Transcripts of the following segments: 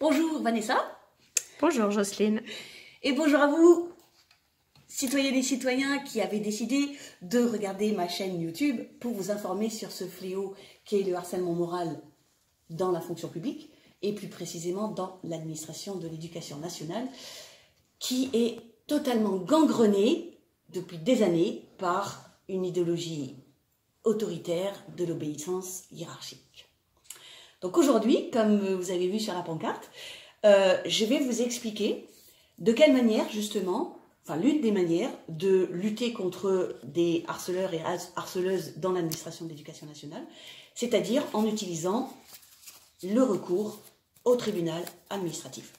Bonjour Vanessa. Bonjour Jocelyne. Et bonjour à vous, citoyennes et citoyens qui avez décidé de regarder ma chaîne YouTube pour vous informer sur ce fléau qui est le harcèlement moral dans la fonction publique et plus précisément dans l'administration de l'éducation nationale qui est totalement gangrenée depuis des années par une idéologie autoritaire de l'obéissance hiérarchique. Donc aujourd'hui, comme vous avez vu sur la pancarte, je vais vous expliquer de quelle manière justement, enfin l'une des manières de lutter contre des harceleurs et harceleuses dans l'administration de l'éducation nationale, c'est-à-dire en utilisant le recours au tribunal administratif.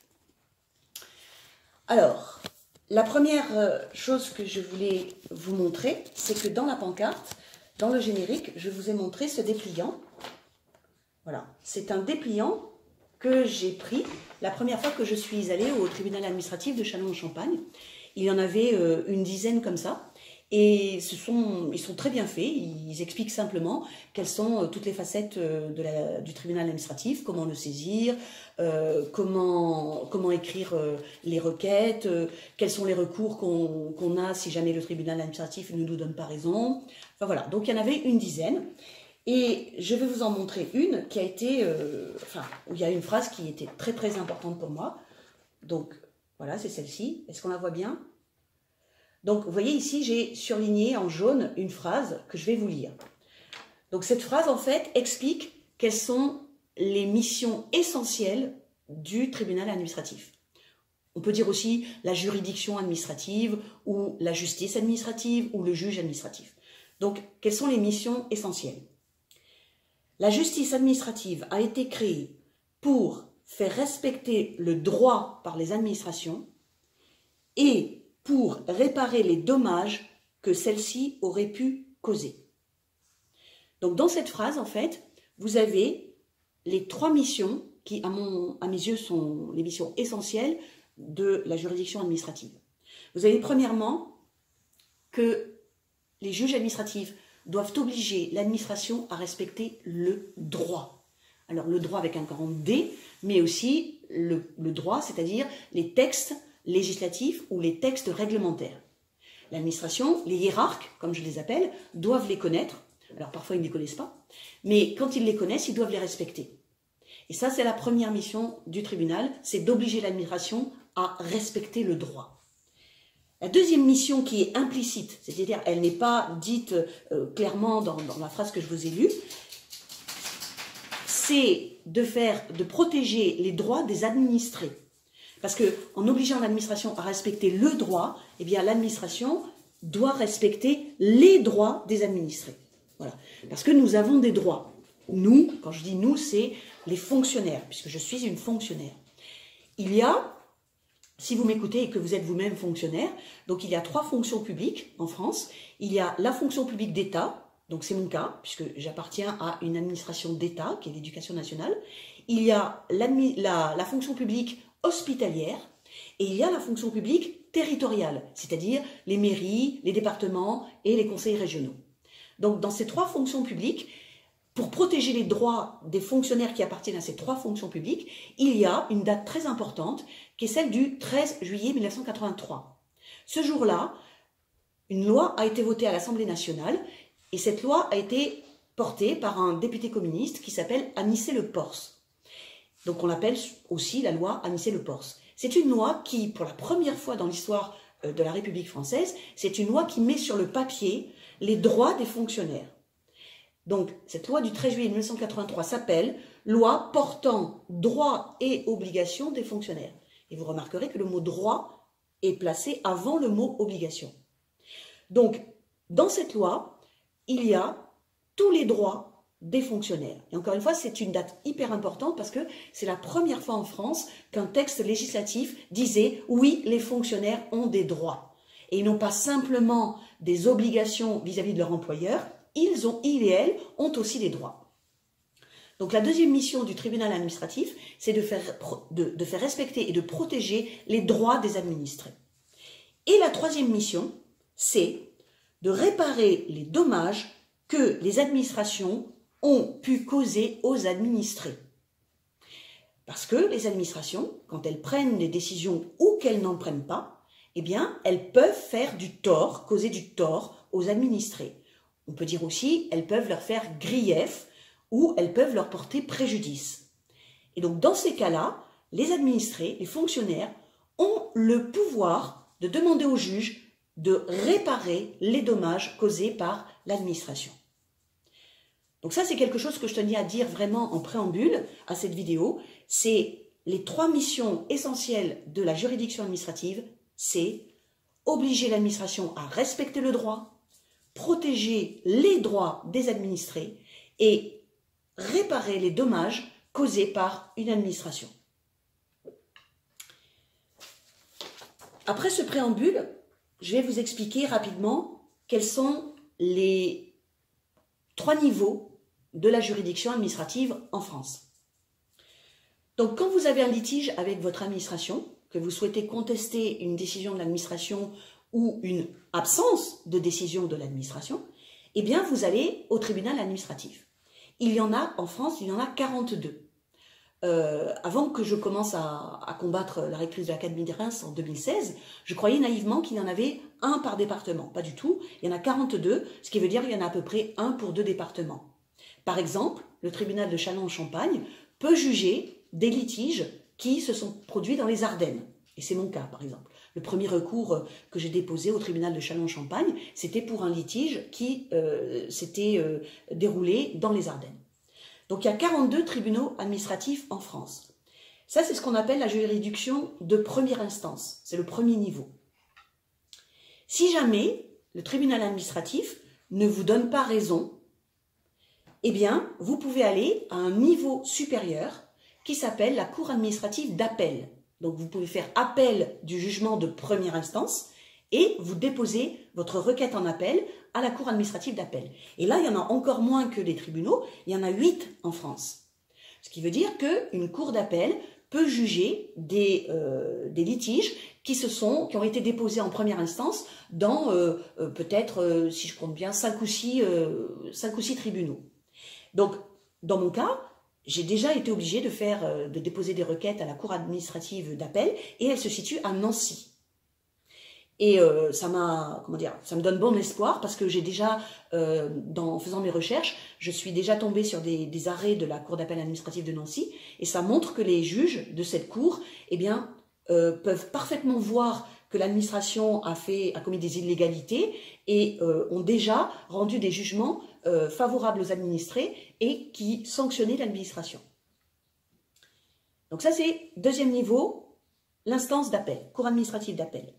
Alors, la première chose que je voulais vous montrer, c'est que dans la pancarte, dans le générique, je vous ai montré ce dépliant. Voilà, c'est un dépliant que j'ai pris la première fois que je suis allée au tribunal administratif de Châlons-en-Champagne. Il y en avait une dizaine comme ça. Et ils sont très bien faits, ils expliquent simplement quelles sont toutes les facettes du tribunal administratif, comment le saisir, comment écrire les requêtes, quels sont les recours qu'on a si jamais le tribunal administratif ne nous donne pas raison. Enfin voilà, donc il y en avait une dizaine. Et je vais vous en montrer une qui a été, où il y a une phrase qui était très très importante pour moi. Donc voilà, c'est celle-ci. Est-ce qu'on la voit bien ? Donc, vous voyez ici, j'ai surligné en jaune une phrase que je vais vous lire. Donc, cette phrase, en fait, explique quelles sont les missions essentielles du tribunal administratif. On peut dire aussi la juridiction administrative ou la justice administrative ou le juge administratif. Donc, quelles sont les missions essentielles ? La justice administrative a été créée pour faire respecter le droit par les administrations et pour réparer les dommages que celle-ci aurait pu causer. Donc dans cette phrase, en fait, vous avez les trois missions qui, à mes yeux, sont les missions essentielles de la juridiction administrative. Vous avez premièrement que les juges administratifs doivent obliger l'administration à respecter le droit. Alors le droit avec un grand D, mais aussi le droit, c'est-à-dire les textes législatifs ou les textes réglementaires. L'administration, les hiérarques, comme je les appelle, doivent les connaître. Alors parfois ils ne les connaissent pas, mais quand ils les connaissent, ils doivent les respecter. Et ça, c'est la première mission du tribunal, c'est d'obliger l'administration à respecter le droit. La deuxième mission qui est implicite, c'est-à-dire elle n'est pas dite clairement dans la phrase que je vous ai lue, c'est de protéger les droits des administrés. Parce qu'en obligeant l'administration à respecter le droit, eh bien l'administration doit respecter les droits des administrés. Voilà. Parce que nous avons des droits. Nous, quand je dis nous, c'est les fonctionnaires, puisque je suis une fonctionnaire. Il y a, si vous m'écoutez et que vous êtes vous-même fonctionnaire, donc il y a trois fonctions publiques en France. Il y a la fonction publique d'État, donc c'est mon cas, puisque j'appartiens à une administration d'État, qui est l'éducation nationale. Il y a la fonction publique hospitalière et il y a la fonction publique territoriale, c'est-à-dire les mairies, les départements et les conseils régionaux. Donc dans ces trois fonctions publiques, pour protéger les droits des fonctionnaires qui appartiennent à ces trois fonctions publiques, il y a une date très importante qui est celle du 13 juillet 1983. Ce jour-là, une loi a été votée à l'Assemblée nationale et cette loi a été portée par un député communiste qui s'appelle Anicet-Le Pors. Donc on l'appelle aussi la loi Anicet-Le Pors. C'est une loi qui, pour la première fois dans l'histoire de la République française, c'est une loi qui met sur le papier les droits des fonctionnaires. Donc cette loi du 13 juillet 1983 s'appelle « Loi portant droits et obligations des fonctionnaires ». Et vous remarquerez que le mot « droit » est placé avant le mot « obligation ». Donc dans cette loi, il y a tous les droits des fonctionnaires. Et encore une fois, c'est une date hyper importante parce que c'est la première fois en France qu'un texte législatif disait « oui, les fonctionnaires ont des droits ». Et ils n'ont pas simplement des obligations vis-à-vis de leur employeur, ils et elles ont aussi des droits. Donc la deuxième mission du tribunal administratif, c'est de faire respecter et de protéger les droits des administrés. Et la troisième mission, c'est de réparer les dommages que les administrations ont pu causer aux administrés. Parce que les administrations, quand elles prennent des décisions ou qu'elles n'en prennent pas, eh bien, elles peuvent faire du tort, causer du tort aux administrés. On peut dire aussi, elles peuvent leur faire grief ou elles peuvent leur porter préjudice. Et donc, dans ces cas-là, les administrés, les fonctionnaires, ont le pouvoir de demander au juge de réparer les dommages causés par l'administration. Donc ça, c'est quelque chose que je tenais à dire vraiment en préambule à cette vidéo. C'est les 3 missions essentielles de la juridiction administrative, c'est obliger l'administration à respecter le droit, protéger les droits des administrés et réparer les dommages causés par une administration. Après ce préambule, je vais vous expliquer rapidement quels sont les 3 niveaux de la juridiction administrative en France. Donc, quand vous avez un litige avec votre administration, que vous souhaitez contester une décision de l'administration ou une absence de décision de l'administration, eh bien, vous allez au tribunal administratif. Il y en a, en France, il y en a 42. Avant que je commence à combattre la récluse de l'Académie de Reims en 2016, je croyais naïvement qu'il y en avait un par département. Pas du tout, il y en a 42, ce qui veut dire qu'il y en a à peu près un pour 2 départements. Par exemple, le tribunal de Châlons-en-Champagne peut juger des litiges qui se sont produits dans les Ardennes. Et c'est mon cas, par exemple. Le premier recours que j'ai déposé au tribunal de Châlons-en-Champagne, c'était pour un litige qui s'était déroulé dans les Ardennes. Donc il y a 42 tribunaux administratifs en France. Ça, c'est ce qu'on appelle la juridiction de première instance. C'est le premier niveau. Si jamais le tribunal administratif ne vous donne pas raison, eh bien, vous pouvez aller à un niveau supérieur qui s'appelle la cour administrative d'appel. Donc, vous pouvez faire appel du jugement de première instance et vous déposez votre requête en appel à la cour administrative d'appel. Et là, il y en a encore moins que les tribunaux, il y en a 8 en France. Ce qui veut dire qu'une cour d'appel peut juger des litiges qui ont été déposés en première instance dans peut-être, si je compte bien, 5 ou 6 tribunaux. Donc, dans mon cas, j'ai déjà été obligée de déposer des requêtes à la cour administrative d'appel et elle se situe à Nancy. Et ça me donne bon espoir parce que j'ai déjà, en faisant mes recherches, je suis déjà tombée sur des arrêts de la cour d'appel administrative de Nancy et ça montre que les juges de cette cour, eh bien, peuvent parfaitement voir que l'administration a commis des illégalités et ont déjà rendu des jugements favorables aux administrés et qui sanctionnaient l'administration. Donc ça, c'est deuxième niveau, l'instance d'appel, cour administrative d'appel.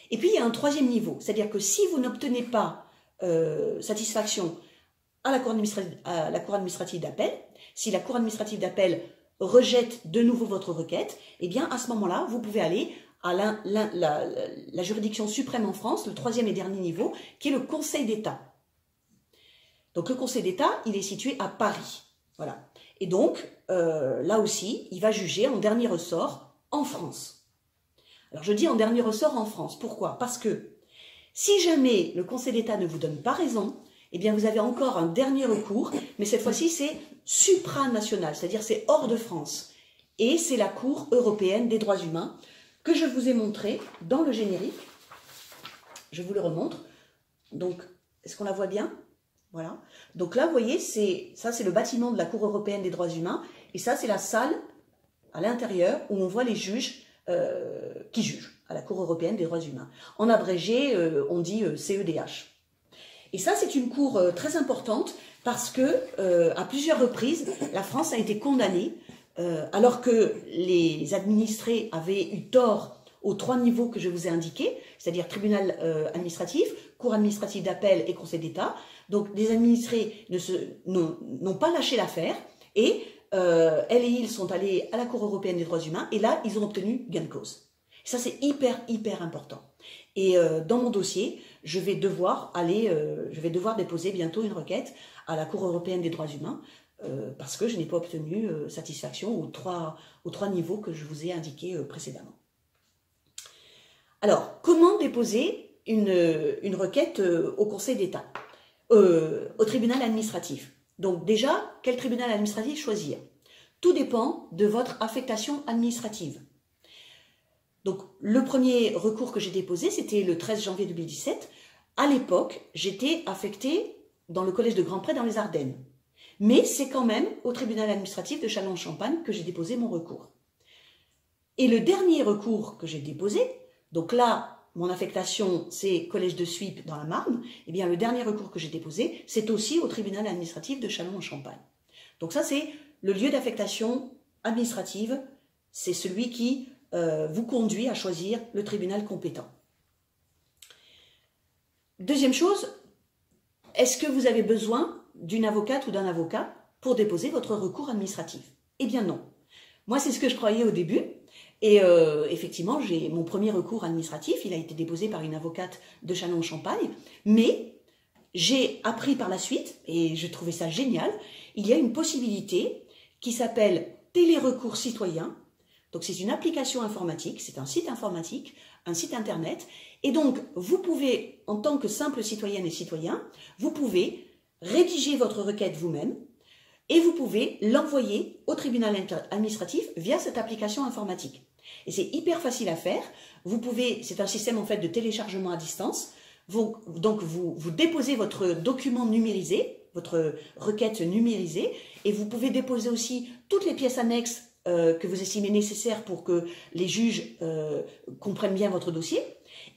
Et puis, il y a un troisième niveau, c'est-à-dire que si vous n'obtenez pas satisfaction à la cour administrative d'appel, si la cour administrative d'appel rejette de nouveau votre requête, eh bien, à ce moment-là, vous pouvez aller à la juridiction suprême en France, le troisième et dernier niveau, qui est le Conseil d'État. Donc, le Conseil d'État, il est situé à Paris. Voilà. Et donc, là aussi, il va juger en dernier ressort en France. Alors, je dis en dernier ressort en France. Pourquoi? Parce que si jamais le Conseil d'État ne vous donne pas raison, eh bien, vous avez encore un dernier recours, mais cette fois-ci, c'est supranational, c'est-à-dire c'est hors de France. Et c'est la Cour européenne des droits humains que je vous ai montré dans le générique. Je vous le remontre. Donc, est-ce qu'on la voit bien? Voilà. Donc là, vous voyez, ça, c'est le bâtiment de la Cour européenne des droits humains. Et ça, c'est la salle à l'intérieur où on voit les juges qui jugent à la Cour européenne des droits humains. En abrégé, on dit CEDH. Et ça, c'est une cour très importante parce que, à plusieurs reprises, la France a été condamnée alors que les administrés avaient eu tort aux 3 niveaux que je vous ai indiqués, c'est-à-dire tribunal administratif, cour administrative d'appel et Conseil d'État. Donc, les administrés n'ont pas lâché l'affaire et elle et ils sont allés à la Cour européenne des droits humains et là, ils ont obtenu gain de cause. Ça, c'est hyper, hyper important. Et dans mon dossier, je vais devoir déposer bientôt une requête à la Cour européenne des droits humains parce que je n'ai pas obtenu satisfaction aux trois niveaux que je vous ai indiqués précédemment. Alors, comment déposer une requête au Conseil d'État, au tribunal administratif? Donc déjà, quel tribunal administratif choisir? Tout dépend de votre affectation administrative. Donc, le premier recours que j'ai déposé, c'était le 13 janvier 2017. À l'époque, j'étais affectée dans le collège de Grand-Pré dans les Ardennes. Mais c'est quand même au tribunal administratif de Châlons-en-Champagne que j'ai déposé mon recours. Et le dernier recours que j'ai déposé, donc là, mon affectation, c'est collège de Suippes dans la Marne, eh bien le dernier recours que j'ai déposé, c'est aussi au tribunal administratif de Châlons-en-Champagne. Donc ça, c'est le lieu d'affectation administrative, c'est celui qui vous conduit à choisir le tribunal compétent. Deuxième chose, est-ce que vous avez besoin d'une avocate ou d'un avocat pour déposer votre recours administratif? Eh bien non. Moi, c'est ce que je croyais au début. Et effectivement, j'ai mon premier recours administratif, il a été déposé par une avocate de Châlons-en-Champagne, mais j'ai appris par la suite, et je trouvais ça génial, il y a une possibilité qui s'appelle Télérecours citoyen. Donc c'est une application informatique, c'est un site informatique, un site internet, et donc vous pouvez, en tant que simple citoyenne et citoyen, vous pouvez rédiger votre requête vous-même, et vous pouvez l'envoyer au tribunal administratif via cette application informatique. Et c'est hyper facile à faire. Vous pouvez, c'est un système en fait de téléchargement à distance. Donc vous déposez votre document numérisé, votre requête numérisée, et vous pouvez déposer aussi toutes les pièces annexes que vous estimez nécessaires pour que les juges comprennent bien votre dossier.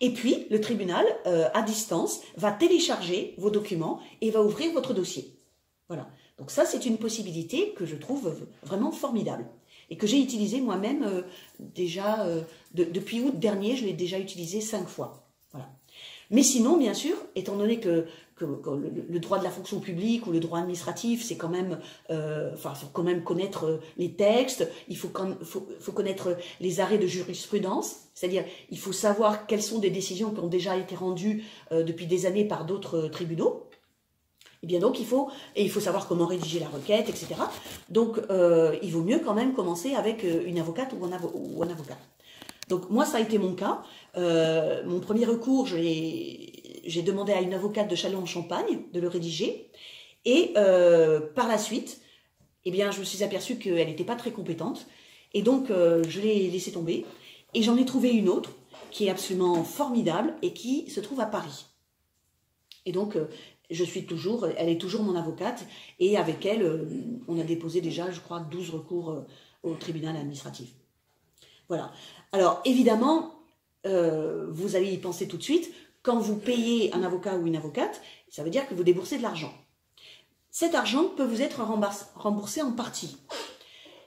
Et puis le tribunal à distance va télécharger vos documents et va ouvrir votre dossier. Voilà. Donc ça, c'est une possibilité que je trouve vraiment formidable et que j'ai utilisée moi-même déjà depuis août dernier, je l'ai déjà utilisé 5 fois. Voilà. Mais sinon, bien sûr, étant donné que le droit de la fonction publique ou le droit administratif, c'est quand même, faut quand même connaître les textes, il faut connaître les arrêts de jurisprudence, c'est-à-dire il faut savoir quelles sont des décisions qui ont déjà été rendues depuis des années par d'autres tribunaux. Et bien donc il faut savoir comment rédiger la requête, etc. Donc il vaut mieux quand même commencer avec une avocate ou un avocat. Donc moi ça a été mon cas. Mon premier recours, j'ai demandé à une avocate de Châlons-en-Champagne de le rédiger. Et par la suite, eh bien, je me suis aperçue qu'elle n'était pas très compétente. Et donc je l'ai laissé tomber. Et j'en ai trouvé une autre qui est absolument formidable et qui se trouve à Paris. Et donc elle est toujours mon avocate, et avec elle, on a déposé déjà, je crois, 12 recours au tribunal administratif. Voilà. Alors, évidemment, vous allez y penser tout de suite, quand vous payez un avocat ou une avocate, ça veut dire que vous déboursez de l'argent. Cet argent peut vous être remboursé en partie.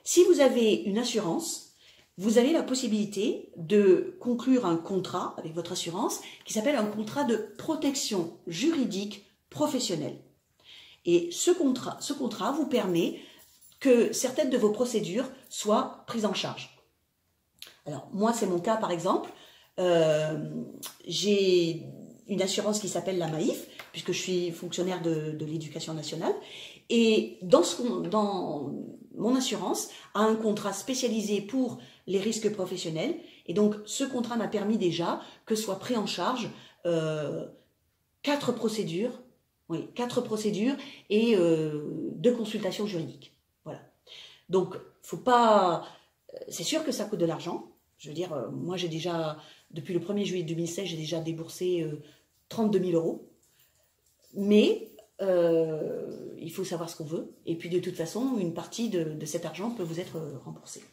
Si vous avez une assurance, vous avez la possibilité de conclure un contrat avec votre assurance qui s'appelle un contrat de protection juridique professionnelle. Et ce contrat vous permet que certaines de vos procédures soient prises en charge. Alors, moi, c'est mon cas, par exemple. J'ai une assurance qui s'appelle la Maïf, puisque je suis fonctionnaire de l'éducation nationale. Et dans mon assurance a un contrat spécialisé pour les risques professionnels. Et donc, ce contrat m'a permis déjà que soient pris en charge 4 procédures et 2 consultations juridiques. Voilà. Donc, c'est sûr que ça coûte de l'argent. Je veux dire, moi, j'ai déjà, depuis le 1er juillet 2016, j'ai déjà déboursé 32 000 €. Mais il faut savoir ce qu'on veut. Et puis, de toute façon, une partie de cet argent peut vous être remboursée.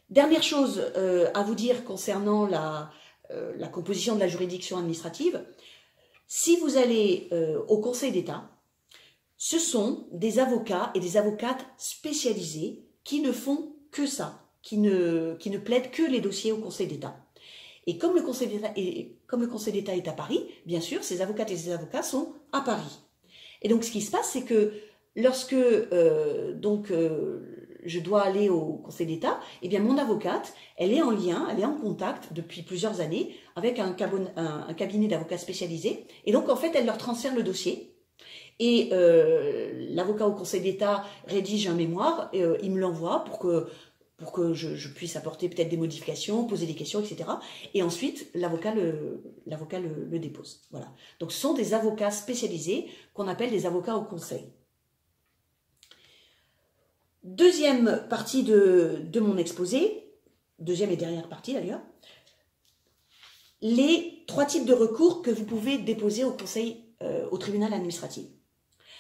Dernière chose à vous dire concernant la composition de la juridiction administrative. Si vous allez au Conseil d'État, ce sont des avocats et des avocates spécialisés qui ne font que ça, qui ne plaident que les dossiers au Conseil d'État. Et comme le Conseil d'État est à Paris, bien sûr, ces avocates et ces avocats sont à Paris. Et donc, ce qui se passe, c'est que lorsque je dois aller au Conseil d'État, eh bien, mon avocate, elle est en lien, elle est en contact depuis plusieurs années avec un cabinet d'avocats spécialisés. Et donc, en fait, elle leur transfère le dossier. Et l'avocat au Conseil d'État rédige un mémoire, et, il me l'envoie pour que je puisse apporter peut-être des modifications, poser des questions, etc. Et ensuite, l'avocat le dépose. Voilà. Donc, ce sont des avocats spécialisés qu'on appelle des avocats au conseil. Deuxième partie de mon exposé, deuxième et dernière partie d'ailleurs, les 3 types de recours que vous pouvez déposer au tribunal administratif.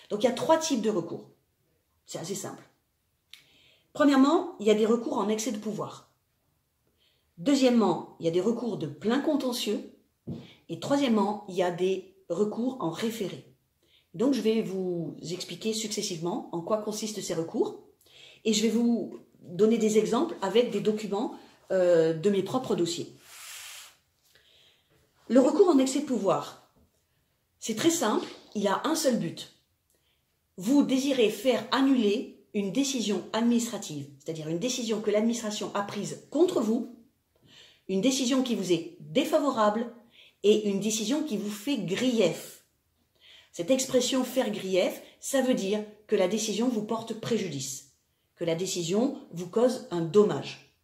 Donc il y a 3 types de recours. C'est assez simple. Premièrement, il y a des recours en excès de pouvoir. Deuxièmement, il y a des recours de plein contentieux. Et troisièmement, il y a des recours en référé. Donc je vais vous expliquer successivement en quoi consistent ces recours. Et je vais vous donner des exemples avec des documents de mes propres dossiers. Le recours en excès de pouvoir, c'est très simple, il a un seul but. Vous désirez faire annuler une décision administrative, c'est-à-dire une décision que l'administration a prise contre vous, une décision qui vous est défavorable et une décision qui vous fait grief. Cette expression « faire grief », ça veut dire que la décision vous porte préjudice, que la décision vous cause un dommage.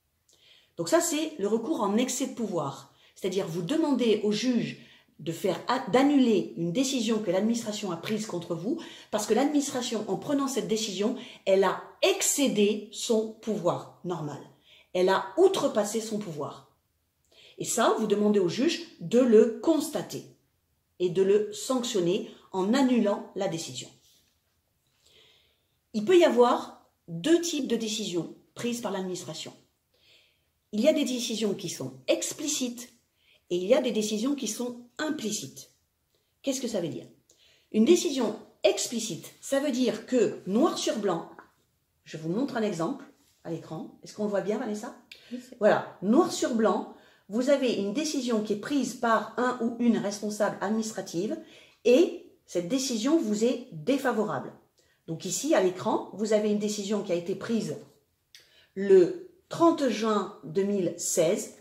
Donc ça, c'est le recours en excès de pouvoir. C'est-à-dire vous demandez au juge d'annuler une décision que l'administration a prise contre vous parce que l'administration, en prenant cette décision, elle a excédé son pouvoir normal. Elle a outrepassé son pouvoir. Et ça, vous demandez au juge de le constater et de le sanctionner en annulant la décision. Il peut y avoir 2 types de décisions prises par l'administration. Il y a des décisions qui sont explicites et il y a des décisions qui sont implicites. Qu'est-ce que ça veut dire? Une décision explicite, ça veut dire que, noir sur blanc, je vous montre un exemple à l'écran. Est-ce qu'on le voit bien, Vanessa? Oui, voilà, noir sur blanc, vous avez une décision qui est prise par un ou une responsable administrative et cette décision vous est défavorable. Donc ici, à l'écran, vous avez une décision qui a été prise le 30 juin 2016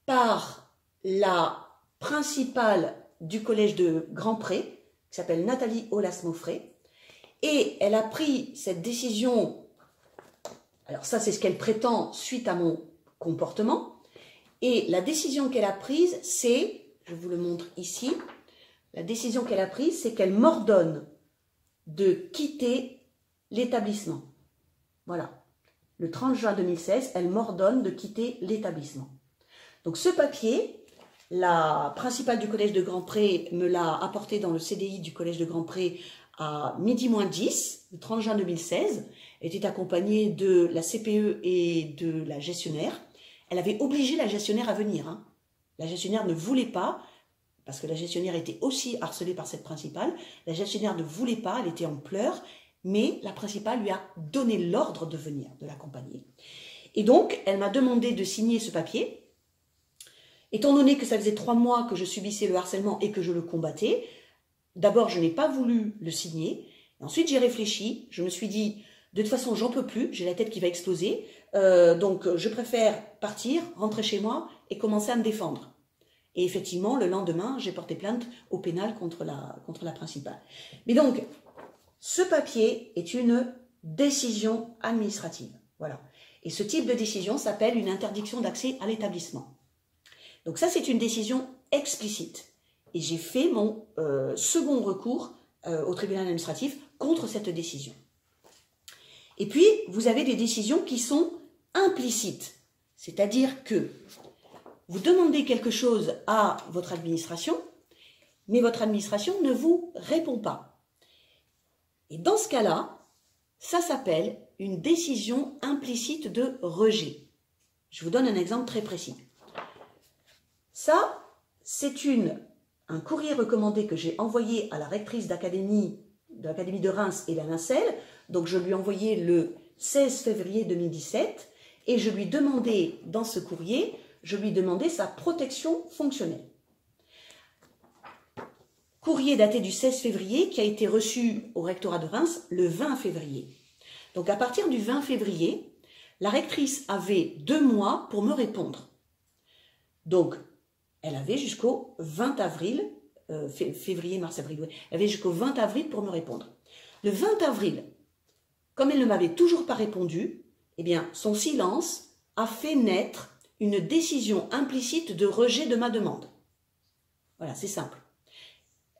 par la principale du collège de Grand Pré, qui s'appelle Nathalie Aulas-Maufré, et elle a pris cette décision, alors ça c'est ce qu'elle prétend suite à mon comportement, et la décision qu'elle a prise c'est, je vous le montre ici, la décision qu'elle a prise c'est qu'elle m'ordonne de quitter l'établissement. Voilà, le 30 juin 2016, elle m'ordonne de quitter l'établissement. Donc ce papier, la principale du collège de Grand Pré me l'a apporté dans le CDI du collège de Grand Pré à midi moins 10, le 30 juin 2016. Elle était accompagnée de la CPE et de la gestionnaire. Elle avait obligé la gestionnaire à venir. Hein. La gestionnaire ne voulait pas, parce que la gestionnaire était aussi harcelée par cette principale. La gestionnaire ne voulait pas, elle était en pleurs, mais la principale lui a donné l'ordre de venir, de l'accompagner. Et donc, elle m'a demandé de signer ce papier. Étant donné que ça faisait 3 mois que je subissais le harcèlement et que je le combattais, d'abord je n'ai pas voulu le signer, ensuite j'ai réfléchi, je me suis dit, de toute façon j'en peux plus, j'ai la tête qui va exploser, donc je préfère partir, rentrer chez moi et commencer à me défendre. Et effectivement, le lendemain, j'ai porté plainte au pénal contre la principale. Mais donc, ce papier est une décision administrative. Voilà. Et ce type de décision s'appelle une interdiction d'accès à l'établissement. Donc ça, c'est une décision explicite. Et j'ai fait mon second recours au tribunal administratif contre cette décision. Et puis, vous avez des décisions qui sont implicites. C'est-à-dire que vous demandez quelque chose à votre administration, mais votre administration ne vous répond pas. Et dans ce cas-là, ça s'appelle une décision implicite de rejet. Je vous donne un exemple très précis. Ça, c'est un courrier recommandé que j'ai envoyé à la rectrice de l'académie de Reims et la Lincel. Donc, je lui ai envoyé le 16 février 2017 et je lui demandais, dans ce courrier, je lui demandais sa protection fonctionnelle. Courrier daté du 16 février qui a été reçu au rectorat de Reims le 20 février. Donc, à partir du 20 février, la rectrice avait 2 mois pour me répondre. Donc, elle avait jusqu'au 20 avril, février, mars, avril, ouais, elle avait jusqu'au 20 avril pour me répondre. Le 20 avril, comme elle ne m'avait toujours pas répondu, eh bien, son silence a fait naître une décision implicite de rejet de ma demande. Voilà, c'est simple.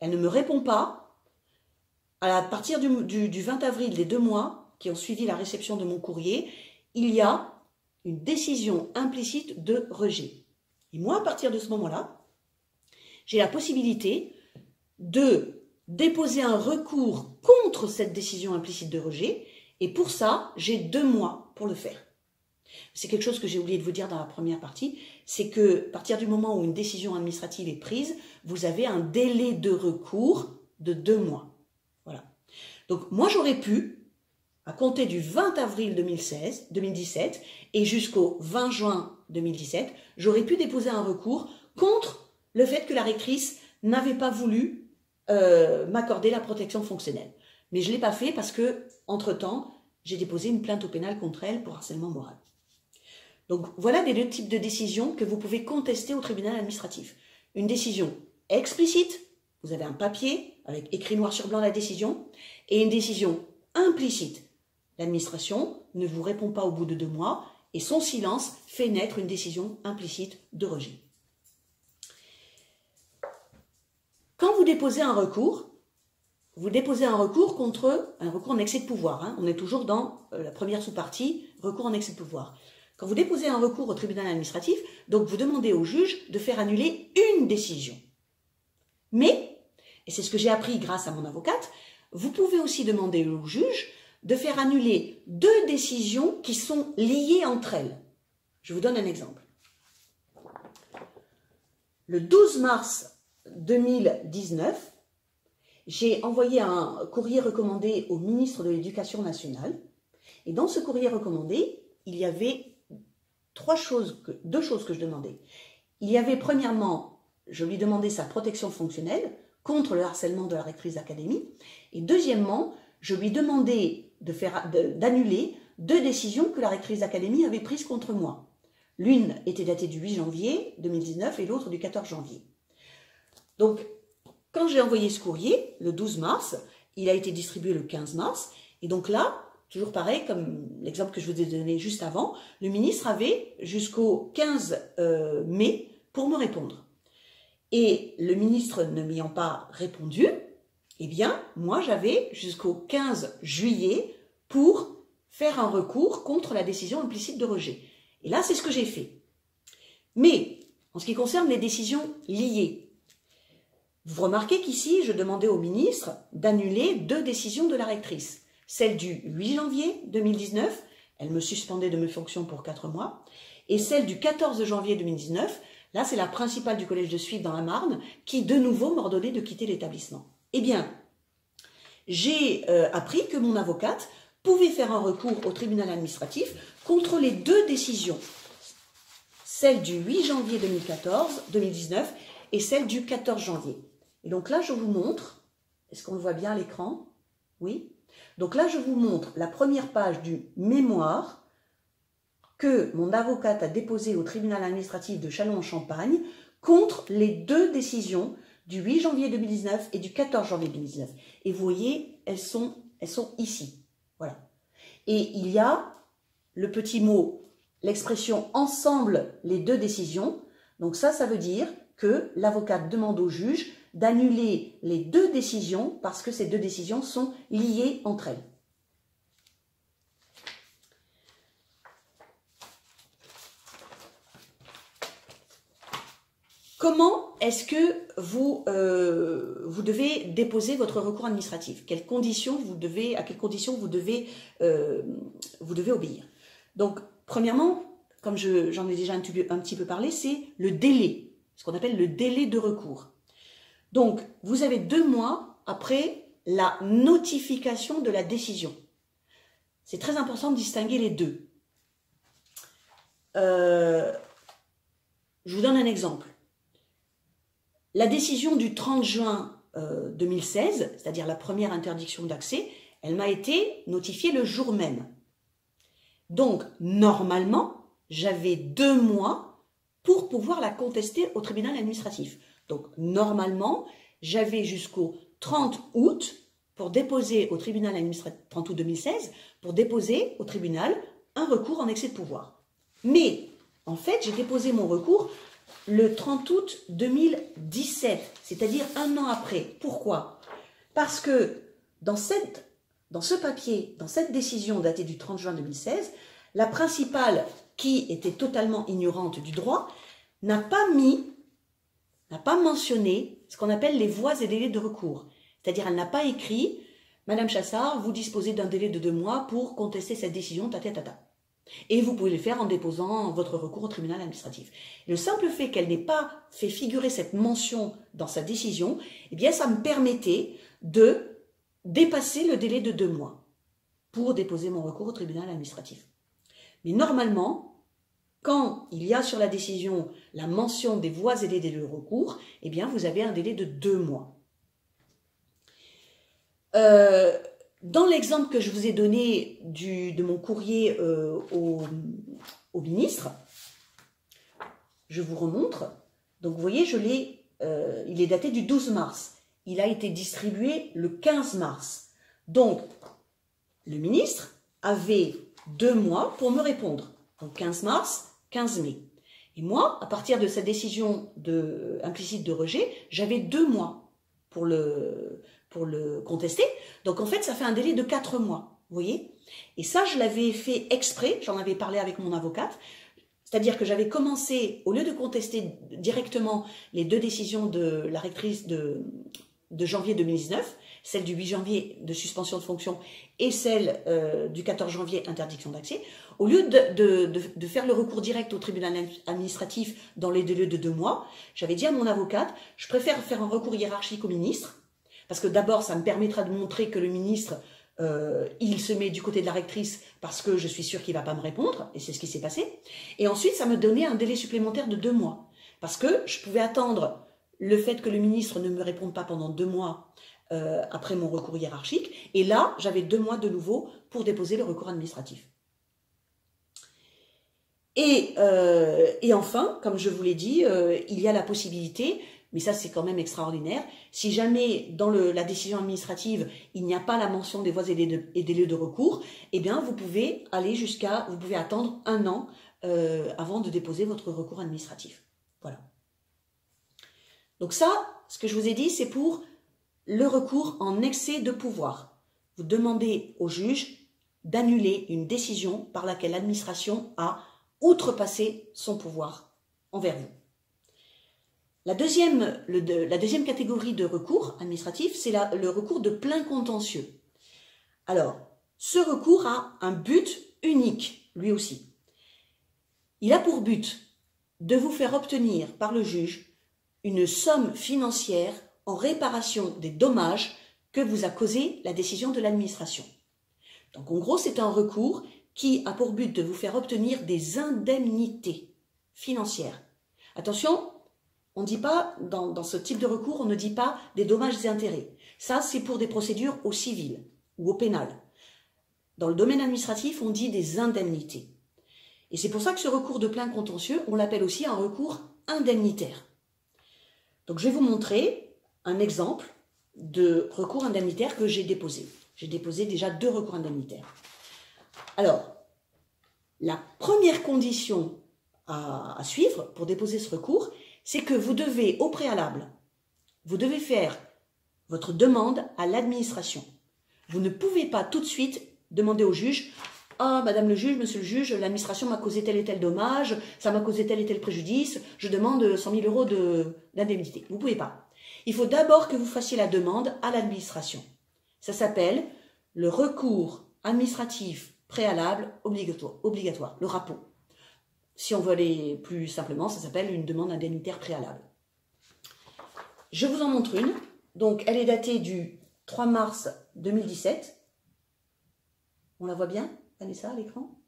Elle ne me répond pas. À partir du 20 avril des 2 mois, qui ont suivi la réception de mon courrier, il y a une décision implicite de rejet. Et moi, à partir de ce moment-là, j'ai la possibilité de déposer un recours contre cette décision implicite de rejet, et pour ça, j'ai 2 mois pour le faire. C'est quelque chose que j'ai oublié de vous dire dans la première partie, c'est que à partir du moment où une décision administrative est prise, vous avez un délai de recours de 2 mois. Voilà. Donc moi j'aurais pu, à compter du 20 avril 2017 et jusqu'au 20 juin 2017, j'aurais pu déposer un recours contre le fait que la rectrice n'avait pas voulu m'accorder la protection fonctionnelle. Mais je ne l'ai pas fait parce que, entre-temps, j'ai déposé une plainte au pénal contre elle pour harcèlement moral. Donc voilà les 2 types de décisions que vous pouvez contester au tribunal administratif. Une décision explicite, vous avez un papier avec écrit noir sur blanc la décision, et une décision implicite. L'administration ne vous répond pas au bout de 2 mois et son silence fait naître une décision implicite de rejet. Quand vous déposez un recours contre un recours en excès de pouvoir. Hein, on est toujours dans la première sous-partie, recours en excès de pouvoir. Quand vous déposez un recours au tribunal administratif, donc vous demandez au juge de faire annuler une décision. Mais, et c'est ce que j'ai appris grâce à mon avocate, vous pouvez aussi demander au juge de faire annuler 2 décisions qui sont liées entre elles. Je vous donne un exemple. Le 12 mars 2019, j'ai envoyé un courrier recommandé au ministre de l'Éducation nationale. Et dans ce courrier recommandé, il y avait 2 choses que je demandais. Il y avait premièrement, je lui demandais sa protection fonctionnelle contre le harcèlement de la rectrice d'académie. Et deuxièmement, je lui demandais d'annuler 2 décisions que la rectrice d'académie avait prises contre moi. L'une était datée du 8 janvier 2019 et l'autre du 14 janvier. Donc, quand j'ai envoyé ce courrier, le 12 mars, il a été distribué le 15 mars. Et donc là, toujours pareil, comme l'exemple que je vous ai donné juste avant, le ministre avait jusqu'au 15 mai pour me répondre. Et le ministre ne m'ayant pas répondu, eh bien, moi j'avais jusqu'au 15 juillet pour faire un recours contre la décision implicite de rejet. Et là, c'est ce que j'ai fait. Mais, en ce qui concerne les décisions liées, vous remarquez qu'ici, je demandais au ministre d'annuler 2 décisions de la rectrice. Celle du 8 janvier 2019, elle me suspendait de mes fonctions pour 4 mois, et celle du 14 janvier 2019, là c'est la principale du collège de Suippes dans la Marne, qui de nouveau m'ordonnait de quitter l'établissement. Eh bien, j'ai appris que mon avocate pouvait faire un recours au tribunal administratif contre les 2 décisions, celle du 8 janvier 2019 et celle du 14 janvier. Et donc là, je vous montre, est-ce qu'on le voit bien à l'écran? Oui. Donc là, je vous montre la première page du mémoire que mon avocate a déposé au tribunal administratif de Châlons-en-Champagne contre les 2 décisions du 8 janvier 2019 et du 14 janvier 2019. Et vous voyez, elles sont ici. Voilà. Et il y a le petit mot, l'expression « ensemble les 2 décisions ». Donc ça veut dire que l'avocate demande au juge d'annuler les 2 décisions parce que ces 2 décisions sont liées entre elles. Comment est-ce que vous devez déposer votre recours administratif? À quelles conditions vous devez obéir? Donc, premièrement, comme j'en ai déjà un petit peu parlé, c'est le délai, ce qu'on appelle le délai de recours. Donc, vous avez 2 mois après la notification de la décision. C'est très important de distinguer les 2. Je vous donne un exemple. La décision du 30 juin 2016, c'est-à-dire la première interdiction d'accès, elle m'a été notifiée le jour même. Donc, normalement, j'avais 2 mois pour pouvoir la contester au tribunal administratif. Donc, normalement, j'avais jusqu'au 30 août pour déposer au tribunal administratif, 30 août 2016, pour déposer au tribunal un recours en excès de pouvoir. Mais, en fait, j'ai déposé mon recours le 30 août 2017, c'est-à-dire 1 an après. Pourquoi? Parce que dans cette dans ce papier, dans cette décision datée du 30 juin 2016, la principale, qui était totalement ignorante du droit, n'a pas mentionné ce qu'on appelle les voies et délais de recours. C'est-à-dire, elle n'a pas écrit « Madame Chassard, vous disposez d'un délai de 2 mois pour contester cette décision, tata. Et vous pouvez le faire en déposant votre recours au tribunal administratif. » Le simple fait qu'elle n'ait pas fait figurer cette mention dans sa décision, eh bien, ça me permettait de dépasser le délai de 2 mois pour déposer mon recours au tribunal administratif. Mais normalement, quand il y a sur la décision la mention des voies et des délais de recours, eh bien, vous avez un délai de 2 mois. Dans l'exemple que je vous ai donné de mon courrier au ministre, je vous remontre. Donc, vous voyez, il est daté du 12 mars. Il a été distribué le 15 mars. Donc, le ministre avait 2 mois pour me répondre. Donc, 15 mars, 15 mai. Et moi, à partir de cette décision implicite de rejet, j'avais 2 mois pour le contester. Donc, en fait, ça fait un délai de 4 mois. Vous voyez? Et ça, je l'avais fait exprès. J'en avais parlé avec mon avocate. C'est-à-dire que j'avais commencé, au lieu de contester directement les 2 décisions de la rectrice de janvier 2019, celle du 8 janvier de suspension de fonction et celle du 14 janvier interdiction d'accès, au lieu de faire le recours direct au tribunal administratif dans les délais de 2 mois, j'avais dit à mon avocate, je préfère faire un recours hiérarchique au ministre, parce que d'abord ça me permettra de montrer que le ministre, il se met du côté de la rectrice parce que je suis sûre qu'il ne va pas me répondre, et c'est ce qui s'est passé. Et ensuite, ça me donnait un délai supplémentaire de 2 mois, parce que je pouvais attendre le fait que le ministre ne me réponde pas pendant 2 mois après mon recours hiérarchique, et là, j'avais 2 mois de nouveau pour déposer le recours administratif. Et enfin, comme je vous l'ai dit, il y a la possibilité, mais ça c'est quand même extraordinaire, si jamais dans la décision administrative, il n'y a pas la mention des voies et délais de recours, eh bien vous pouvez attendre 1 an avant de déposer votre recours administratif. Voilà. Donc ça, ce que je vous ai dit, c'est pour le recours en excès de pouvoir. Vous demandez au juge d'annuler une décision par laquelle l'administration a outrepassé son pouvoir envers vous. La deuxième catégorie de recours administratif, c'est le recours de plein contentieux. Alors, ce recours a un but unique, lui aussi. Il a pour but de vous faire obtenir par le juge une somme financière en réparation des dommages que vous a causé la décision de l'administration. Donc, en gros, c'est un recours qui a pour but de vous faire obtenir des indemnités financières. Attention, on ne dit pas, dans ce type de recours, on ne dit pas des dommages et intérêts. Ça, c'est pour des procédures au civil ou au pénal. Dans le domaine administratif, on dit des indemnités. Et c'est pour ça que ce recours de plein contentieux, on l'appelle aussi un recours indemnitaire. Donc, je vais vous montrer un exemple de recours indemnitaire que j'ai déposé. J'ai déposé déjà 2 recours indemnitaires. Alors, la première condition à suivre pour déposer ce recours, c'est que vous devez, au préalable, vous devez faire votre demande à l'administration. Vous ne pouvez pas tout de suite demander au juge « Ah, madame le juge, monsieur le juge, l'administration m'a causé tel et tel dommage, ça m'a causé tel et tel préjudice, je demande 100 000 euros d'indemnité. » Vous ne pouvez pas. Il faut d'abord que vous fassiez la demande à l'administration. Ça s'appelle le recours administratif préalable obligatoire, le RAPO. Si on veut aller plus simplement, ça s'appelle une demande indemnitaire préalable. Je vous en montre une. Donc, elle est datée du 3 mars 2017. On la voit bien, Vanessa, à l'écran?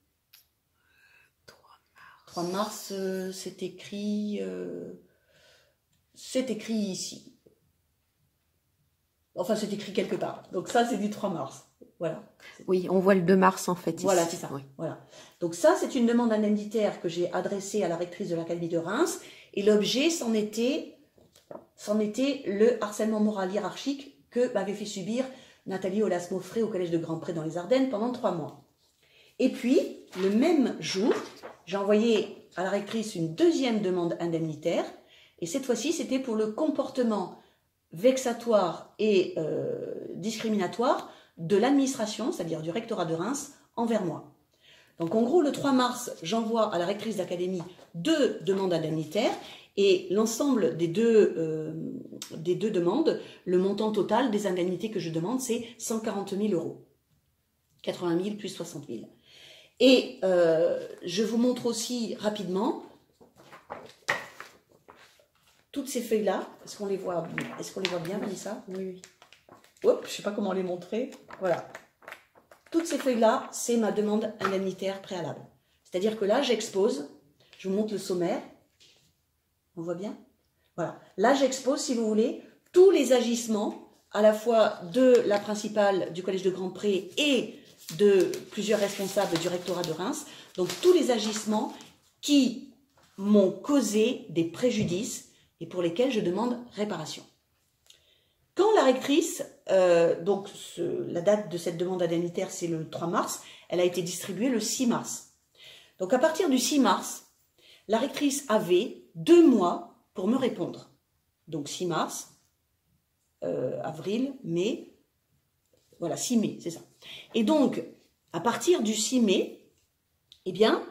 3 mars, c'est écrit ici. Enfin, c'est écrit quelque part. Donc ça, c'est du 3 mars. Voilà. Oui, on voit le 2 mars en fait. Voilà, ici. c'est ça. Oui. Voilà. Donc ça, c'est une demande indemnitaire que j'ai adressée à la rectrice de l'Académie de Reims. Et l'objet, c'en était le harcèlement moral hiérarchique que m'avait fait subir Nathalie Olas-Maufré au collège de Grand-Pré dans les Ardennes pendant 3 mois. Et puis, le même jour, j'ai envoyé à la rectrice une deuxième demande indemnitaire. Et cette fois-ci, c'était pour le comportement vexatoire et discriminatoire de l'administration, c'est-à-dire du rectorat de Reims, envers moi. Donc en gros, le 3 mars, j'envoie à la rectrice d'académie 2 demandes indemnitaires et l'ensemble des deux demandes, le montant total des indemnités que je demande, c'est 140 000 euros. 80 000 plus 60 000. Et je vous montre aussi rapidement toutes ces feuilles-là. Est-ce qu'on les voit bien, Vanessa? Oui. Hop, je ne sais pas comment les montrer. Voilà. Toutes ces feuilles-là, c'est ma demande indemnitaire préalable. C'est-à-dire que là, j'expose, je vous montre le sommaire. On voit bien? Voilà. Là, j'expose, si vous voulez, tous les agissements, à la fois de la principale du Collège de Grand-Pré et de plusieurs responsables du rectorat de Reims. Donc, tous les agissements qui m'ont causé des préjudices et pour lesquels je demande réparation. Quand la rectrice, la date de cette demande indemnitaire, c'est le 3 mars, elle a été distribuée le 6 mars. Donc à partir du 6 mars, la rectrice avait 2 mois pour me répondre. Donc 6 mars, avril, mai, voilà, 6 mai, c'est ça. Et donc, à partir du 6 mai, eh bien,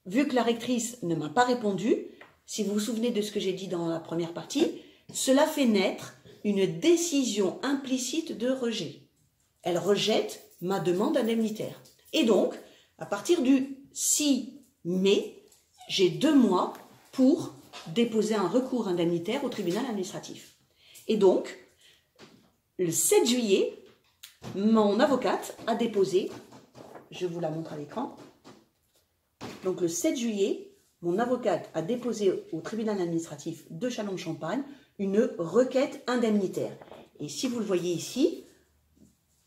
vu que la rectrice ne m'a pas répondu, si vous vous souvenez de ce que j'ai dit dans la première partie, cela fait naître une décision implicite de rejet. Elle rejette ma demande indemnitaire. Et donc, à partir du 6 mai, j'ai 2 mois pour déposer un recours indemnitaire au tribunal administratif. Et donc, le 7 juillet, mon avocate a déposé, je vous la montre à l'écran, donc le 7 juillet, mon avocate a déposé au tribunal administratif de Châlons-en-Champagne une requête indemnitaire. Et si vous le voyez ici,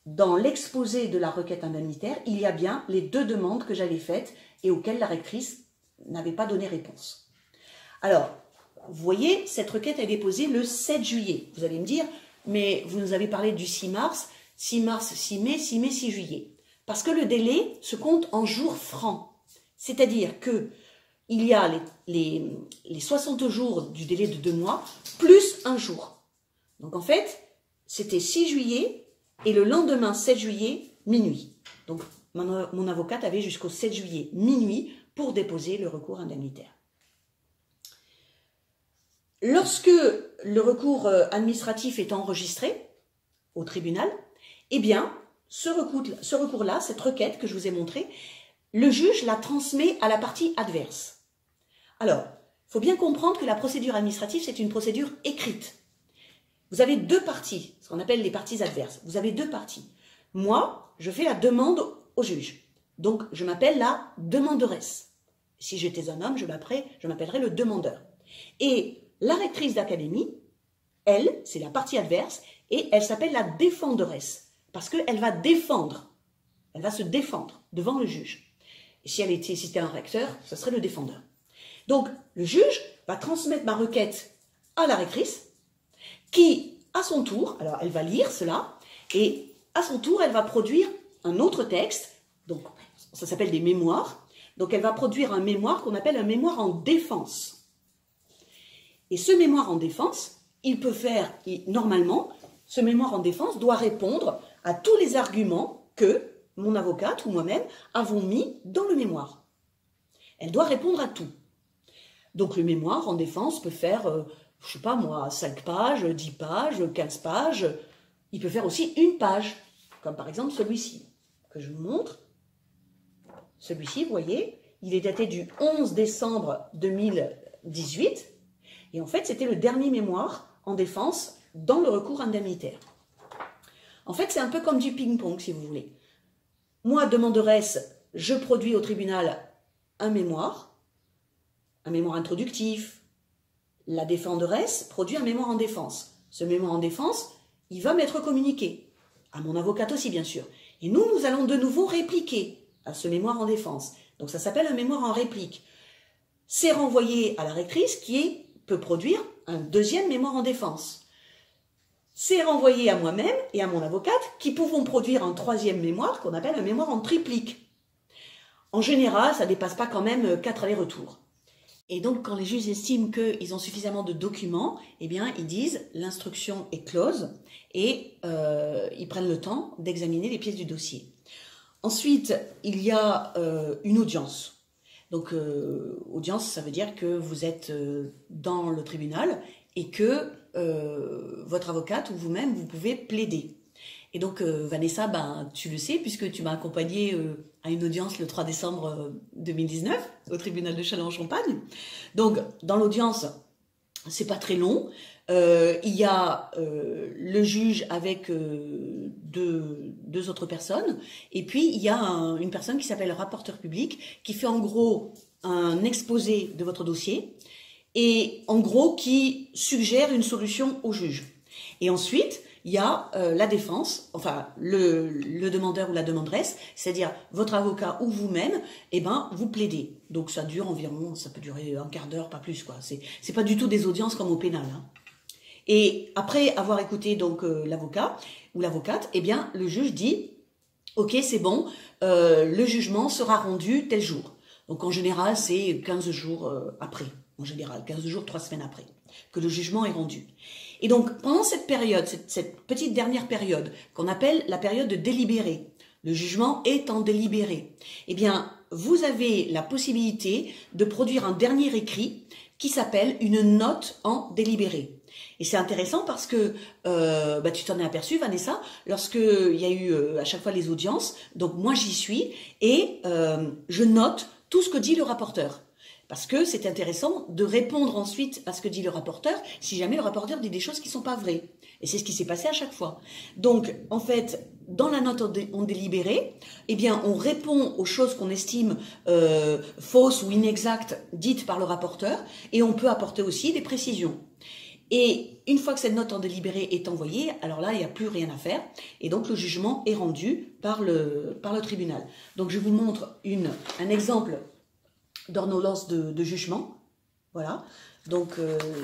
dans l'exposé de la requête indemnitaire, il y a bien les 2 demandes que j'avais faites et auxquelles la rectrice n'avait pas donné réponse. Alors, vous voyez, cette requête est déposée le 7 juillet. Vous allez me dire, mais vous nous avez parlé du 6 mars, 6 mars, 6 mai, 6 mai, 6 juillet. Parce que le délai se compte en jours francs. C'est-à-dire que il y a les 60 jours du délai de 2 mois, plus un jour. Donc en fait, c'était 6 juillet et le lendemain, 7 juillet, minuit. Donc mon avocate avait jusqu'au 7 juillet, minuit, pour déposer le recours indemnitaire. Lorsque le recours administratif est enregistré au tribunal, eh bien, ce recours-là, cette requête que je vous ai montrée, le juge la transmet à la partie adverse. Alors, il faut bien comprendre que la procédure administrative, c'est une procédure écrite. Vous avez 2 parties, ce qu'on appelle les parties adverses. Vous avez 2 parties. Moi, je fais la demande au juge. Donc, je m'appelle la demanderesse. Si j'étais un homme, je m'appellerais le demandeur. Et la rectrice d'académie, elle, c'est la partie adverse, et elle s'appelle la défenderesse. Parce qu'elle va défendre, elle va se défendre devant le juge. Et si c'était un recteur, ce serait le défendeur. Donc, le juge va transmettre ma requête à la rectrice, qui, à son tour, alors elle va lire cela, et à son tour, elle va produire un autre texte, donc ça s'appelle des mémoires, donc elle va produire un mémoire qu'on appelle un mémoire en défense. Et ce mémoire en défense, normalement, ce mémoire en défense doit répondre à tous les arguments que mon avocate ou moi-même avons mis dans le mémoire. Elle doit répondre à tout. Donc le mémoire en défense peut faire, je ne sais pas moi, 5 pages, 10 pages, 15 pages. Il peut faire aussi 1 page, comme par exemple celui-ci, que je vous montre. Celui-ci, vous voyez, il est daté du 11 décembre 2018. Et en fait, c'était le dernier mémoire en défense dans le recours indemnitaire. En fait, c'est un peu comme du ping-pong, si vous voulez. Moi, demanderesse, je produis au tribunal un mémoire introductif. La défenderesse produit un mémoire en défense. Ce mémoire en défense, il va m'être communiqué, à mon avocate aussi, bien sûr. Et nous allons de nouveau répliquer à ce mémoire en défense. Donc ça s'appelle un mémoire en réplique. C'est renvoyé à la rectrice qui peut produire un 2e mémoire en défense. C'est renvoyé à moi-même et à mon avocate qui pouvons produire un 3e mémoire qu'on appelle un mémoire en triplique. En général, ça ne dépasse pas quand même 4 allers-retours. Et donc, quand les juges estiment qu'ils ont suffisamment de documents, eh bien, ils disent l'instruction est close et ils prennent le temps d'examiner les pièces du dossier. Ensuite, il y a une audience. Donc, audience, ça veut dire que vous êtes dans le tribunal et que votre avocate ou vous-même, vous pouvez plaider. Et donc, Vanessa, ben, tu le sais, puisque tu m'as accompagnée à une audience le 3 décembre 2019 au tribunal de Châlons-en-Champagne. Donc, dans l'audience, c'est pas très long. Il y a le juge avec deux autres personnes. Et puis, il y a une personne qui s'appelle le rapporteur public qui fait en gros un exposé de votre dossier et en gros qui suggère une solution au juge. Et ensuite, il y a la défense, enfin le demandeur ou la demanderesse, c'est-à-dire votre avocat ou vous-même, eh ben vous plaidez. Donc ça dure environ, ça peut durer un quart d'heure, pas plus quoi. C'est pas du tout des audiences comme au pénal. Hein. Et après avoir écouté donc l'avocat ou l'avocate, eh bien le juge dit, ok c'est bon, le jugement sera rendu tel jour. Donc en général c'est 15 jours après, en général 15 jours, 3 semaines après que le jugement est rendu. Et donc, pendant cette période, cette petite dernière période, qu'on appelle la période de délibéré, le jugement est en délibéré, eh bien, vous avez la possibilité de produire un dernier écrit qui s'appelle une note en délibéré. Et c'est intéressant parce que, tu t'en es aperçu, Vanessa, lorsqu'il y a eu à chaque fois les audiences, donc moi j'y suis, et je note tout ce que dit le rapporteur. Parce que c'est intéressant de répondre ensuite à ce que dit le rapporteur, si jamais le rapporteur dit des choses qui ne sont pas vraies. Et c'est ce qui s'est passé à chaque fois. Donc, en fait, dans la note en délibéré, eh bien, on répond aux choses qu'on estime fausses ou inexactes dites par le rapporteur, et on peut apporter aussi des précisions. Et une fois que cette note en délibéré est envoyée, alors là, il n'y a plus rien à faire, et donc le jugement est rendu par le tribunal. Donc, je vous montre un exemple d'ordonnance de jugement, voilà, donc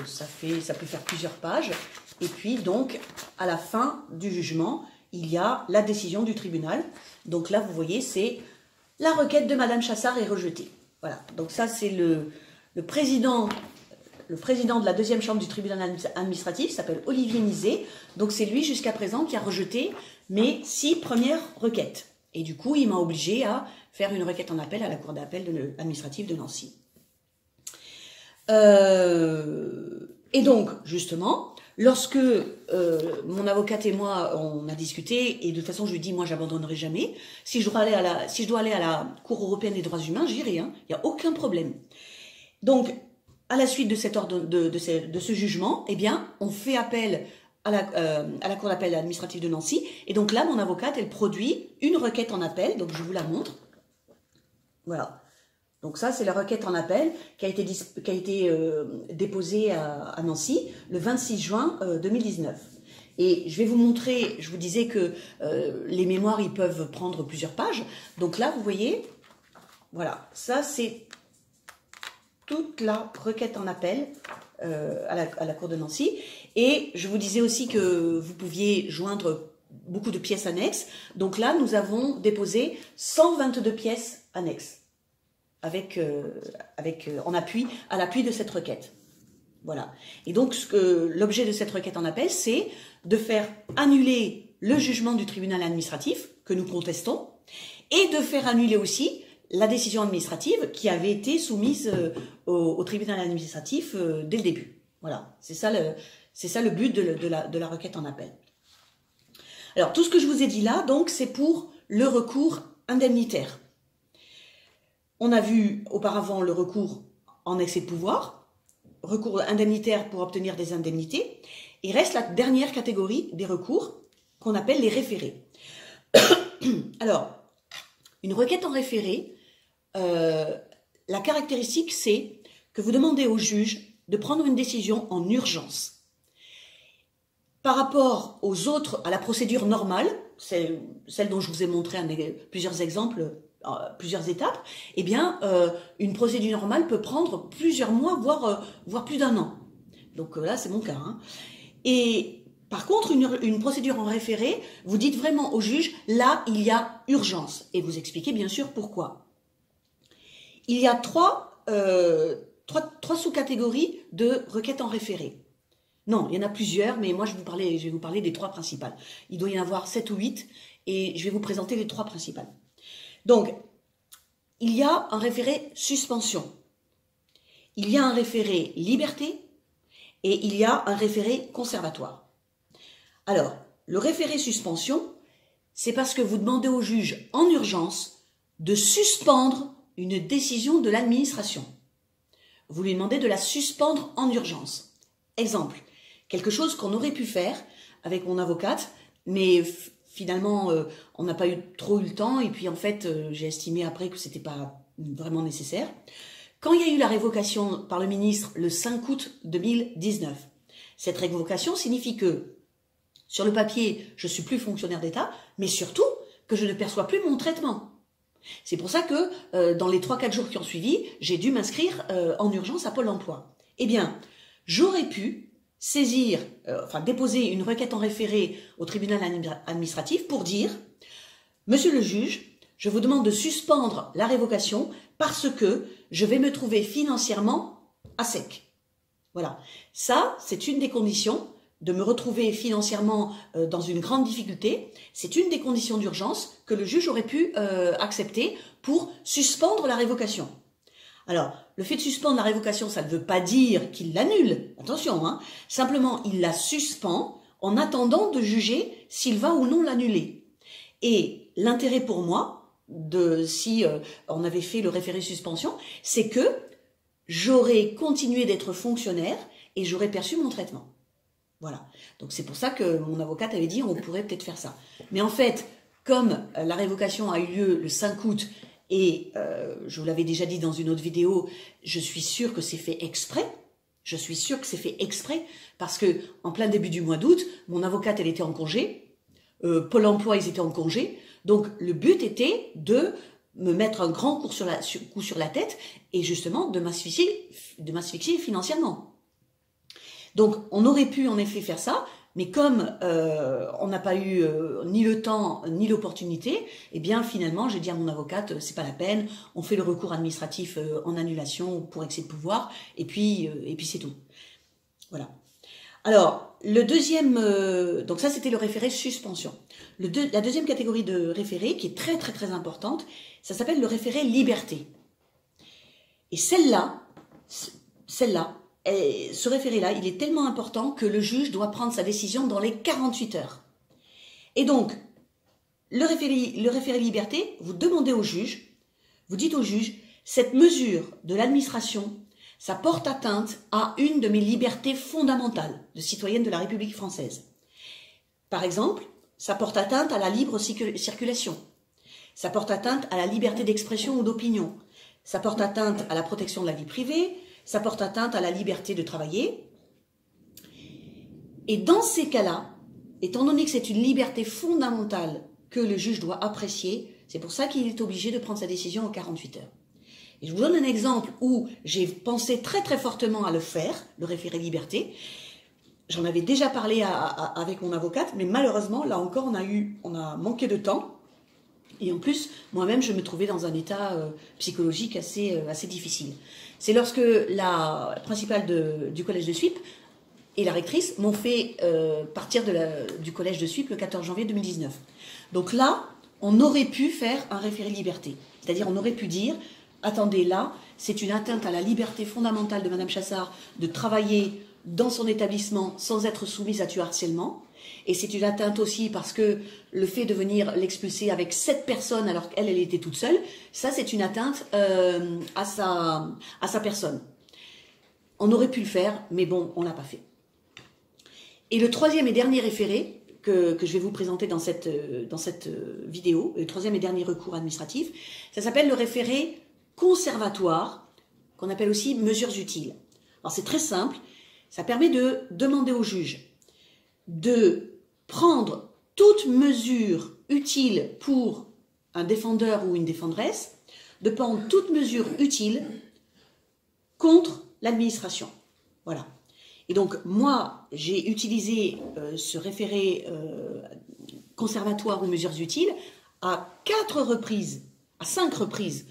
ça peut faire plusieurs pages, et puis donc à la fin du jugement, il y a la décision du tribunal, donc là vous voyez c'est la requête de Madame Chassard est rejetée, voilà, donc ça c'est le président de la deuxième chambre du tribunal administratif, s'appelle Olivier Nizet, donc c'est lui jusqu'à présent qui a rejeté mes 6 premières requêtes. Et du coup, il m'a obligé à faire une requête en appel à la Cour d'appel administrative de Nancy. Et donc, justement, lorsque mon avocate et moi, on a discuté, et de toute façon, je lui ai dit, moi, j'abandonnerai jamais. Si je dois aller à la Cour européenne des droits humains, j'irai, hein, il n'y a aucun problème. Donc, à la suite de ce jugement, eh bien, on fait appel à la Cour d'appel administrative de Nancy. Et donc là, mon avocate, elle produit une requête en appel. Donc, je vous la montre. Voilà. Donc ça, c'est la requête en appel qui a été déposée à Nancy le 26 juin 2019. Et je vais vous montrer, je vous disais que les mémoires, ils peuvent prendre plusieurs pages. Donc là, vous voyez, voilà, ça, c'est toute la requête en appel à la Cour de Nancy. Et je vous disais aussi que vous pouviez joindre beaucoup de pièces annexes. Donc là, nous avons déposé 122 pièces annexes à l'appui de cette requête. Voilà. Et donc, l'objet de cette requête en appel, c'est de faire annuler le jugement du tribunal administratif que nous contestons et de faire annuler aussi la décision administrative qui avait été soumise au tribunal administratif dès le début. Voilà. C'est ça le but de la requête en appel. Alors, tout ce que je vous ai dit là, donc, c'est pour le recours indemnitaire. On a vu auparavant le recours en excès de pouvoir, recours indemnitaire pour obtenir des indemnités. Il reste la dernière catégorie des recours qu'on appelle les référés. Alors, une requête en référé, la caractéristique, c'est que vous demandez au juge de prendre une décision en urgence. Par rapport aux autres, à la procédure normale, c'est celle dont je vous ai montré plusieurs exemples, plusieurs étapes, eh bien, une procédure normale peut prendre plusieurs mois, voire plus d'1 an. Donc là, c'est mon cas. Hein. Et par contre, une procédure en référé, vous dites vraiment au juge, là, il y a urgence. Et vous expliquez bien sûr pourquoi. Il y a trois trois sous-catégories de requêtes en référé. Non, il y en a plusieurs, mais moi je vais vous parler des 3 principales. Il doit y en avoir 7 ou 8, et je vais vous présenter les 3 principales. Donc, il y a un référé suspension, il y a un référé liberté, et il y a un référé conservatoire. Alors, le référé suspension, c'est parce que vous demandez au juge en urgence de suspendre une décision de l'administration. Vous lui demandez de la suspendre en urgence. Exemple, quelque chose qu'on aurait pu faire avec mon avocate, mais finalement, on n'a pas trop eu le temps, et puis en fait, j'ai estimé après que c'était pas vraiment nécessaire. Quand il y a eu la révocation par le ministre le 5 août 2019, cette révocation signifie que, sur le papier, je suis plus fonctionnaire d'État, mais surtout que je ne perçois plus mon traitement. C'est pour ça que dans les 3-4 jours qui ont suivi, j'ai dû m'inscrire en urgence à Pôle emploi. Eh bien, j'aurais pu saisir, déposer une requête en référé au tribunal administratif pour dire « Monsieur le juge, je vous demande de suspendre la révocation parce que je vais me trouver financièrement à sec. » Voilà. Ça, c'est une des conditions de me retrouver financièrement dans une grande difficulté. C'est une des conditions d'urgence que le juge aurait pu accepter pour suspendre la révocation. Alors, le fait de suspendre la révocation, ça ne veut pas dire qu'il l'annule. Attention, hein. Simplement, il la suspend en attendant de juger s'il va ou non l'annuler. Et l'intérêt pour moi, si on avait fait le référé suspension, c'est que j'aurais continué d'être fonctionnaire et j'aurais perçu mon traitement. Voilà. Donc c'est pour ça que mon avocate avait dit on pourrait peut-être faire ça. Mais en fait, comme la révocation a eu lieu le 5 août, et je vous l'avais déjà dit dans une autre vidéo, je suis sûre que c'est fait exprès. Je suis sûre que c'est fait exprès parce que en plein début du mois d'août, mon avocate, elle était en congé. Pôle emploi, ils étaient en congé. Donc le but était de me mettre un grand coup sur la tête et justement de m'asphyxier financièrement. Donc on aurait pu en effet faire ça, mais comme on n'a pas eu ni le temps ni l'opportunité, eh bien finalement j'ai dit à mon avocate c'est pas la peine, on fait le recours administratif en annulation pour excès de pouvoir et puis c'est tout. Voilà. Alors le deuxième, donc ça c'était le référé suspension. La deuxième catégorie de référé qui est très très très importante, ça s'appelle le référé liberté. Et celle-là, ce référé-là, il est tellement important que le juge doit prendre sa décision dans les 48 heures. Et donc, le référé liberté, vous demandez au juge, vous dites au juge, cette mesure de l'administration, ça porte atteinte à une de mes libertés fondamentales de citoyenne de la République française. Par exemple, ça porte atteinte à la libre circulation, ça porte atteinte à la liberté d'expression ou d'opinion, ça porte atteinte à la protection de la vie privée, ça porte atteinte à la liberté de travailler. Et dans ces cas-là, étant donné que c'est une liberté fondamentale que le juge doit apprécier, c'est pour ça qu'il est obligé de prendre sa décision en 48 heures. Et je vous donne un exemple où j'ai pensé très très fortement à le faire, le référé liberté. J'en avais déjà parlé avec mon avocate, mais malheureusement, là encore, on a manqué de temps. Et en plus, moi-même, je me trouvais dans un état psychologique assez difficile. C'est lorsque la principale du collège de Suippes et la rectrice m'ont fait partir du collège de Suippes le 14 janvier 2019. Donc là, on aurait pu faire un référé liberté. C'est-à-dire, on aurait pu dire, attendez, là, c'est une atteinte à la liberté fondamentale de Madame Chassard de travailler dans son établissement sans être soumise à tout harcèlement. Et c'est une atteinte aussi parce que le fait de venir l'expulser avec 7 personnes alors qu'elle était toute seule, ça c'est une atteinte à sa personne. On aurait pu le faire, mais bon, on ne l'a pas fait. Et le troisième et dernier référé que je vais vous présenter dans cette vidéo, le troisième et dernier recours administratif, ça s'appelle le référé conservatoire, qu'on appelle aussi mesures utiles. Alors c'est très simple, ça permet de demander au juge de prendre toute mesure utile pour un défendeur ou une défenderesse, de prendre toute mesure utile contre l'administration. Voilà. Et donc, moi, j'ai utilisé ce référé conservatoire ou mesures utiles à 5 reprises